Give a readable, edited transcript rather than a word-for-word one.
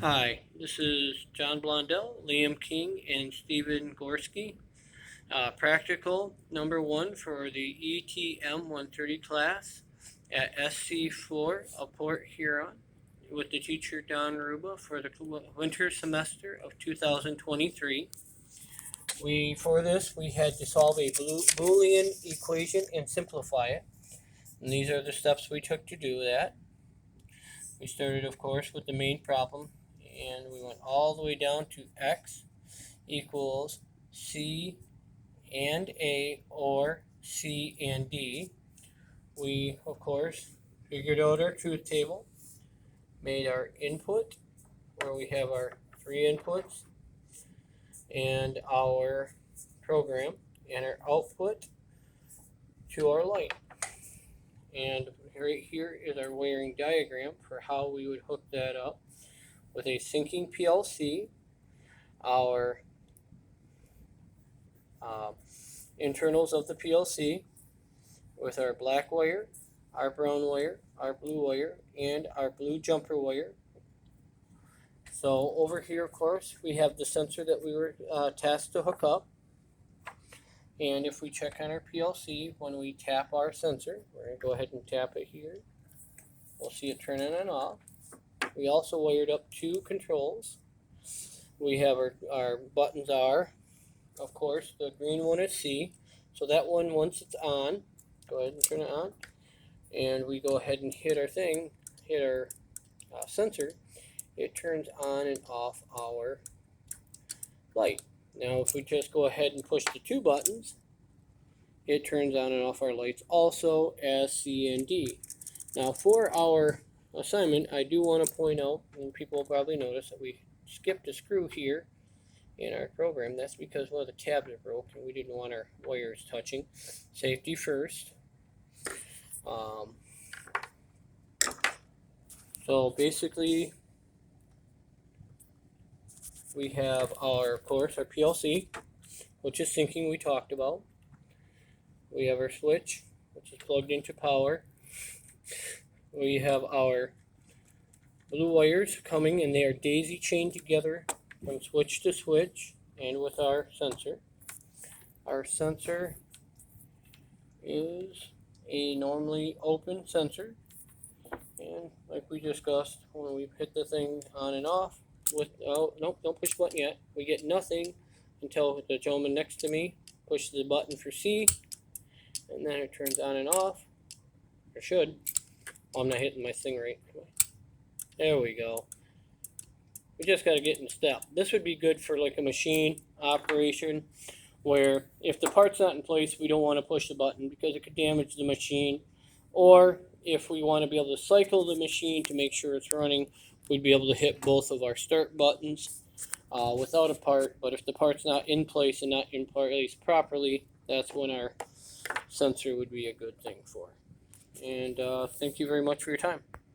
Hi, this is John Blondell, Liam King, and Stephen Gorski. Practical number 1 for the ETM 130 class at SC4 of Port Huron with the teacher Don Ruba for the winter semester of 2023. For this we had to solve a boolean equation and simplify it. And these are the steps we took to do that. We started, of course, with the main problem, and we went all the way down to x equals c and a or c and d. We, of course, figured out our truth table, made our input, where we have our 3 inputs, and our program, and our output to our light. And right here is our wiring diagram for how we would hook that up with a syncing PLC, our internals of the PLC, with our black wire, our brown wire, our blue wire, and our blue jumper wire. So over here, of course, we have the sensor that we were tasked to hook up. And if we check on our PLC, when we tap our sensor, we're going to go ahead and tap it here. We'll see it turn on and off. We also wired up 2 controls. We have our buttons are, of course, the green one is C. So that one, once it's on, go ahead and turn it on. And we go ahead and hit our sensor. It turns on and off our light. Now if we just go ahead and push the 2 buttons, it turns on and off our lights also as C and D. Now for our assignment, I do want to point out, and people will probably notice, that we skipped a screw here in our program. That's because one of the tabs are broke and we didn't want our wires touching. Safety first. So basically, we have of course, our PLC, which is syncing, we talked about. We have our switch, which is plugged into power. We have our blue wires coming, and they are daisy chained together from switch to switch and with our sensor. Our sensor is a normally open sensor, and like we discussed, when we hit the thing on and off, nope, don't push the button yet. We get nothing until the gentleman next to me pushes the button for C, and then it turns on and off, or should. Oh, I'm not hitting my thing right. There we go. We just got to get in step. This would be good for like a machine operation where if the part's not in place, we don't want to push the button because it could damage the machine. Or if we want to be able to cycle the machine to make sure it's running, we'd be able to hit both of our start buttons without a part. But if the part's not in place and not in place properly, that's when our sensor would be a good thing for. And thank you very much for your time.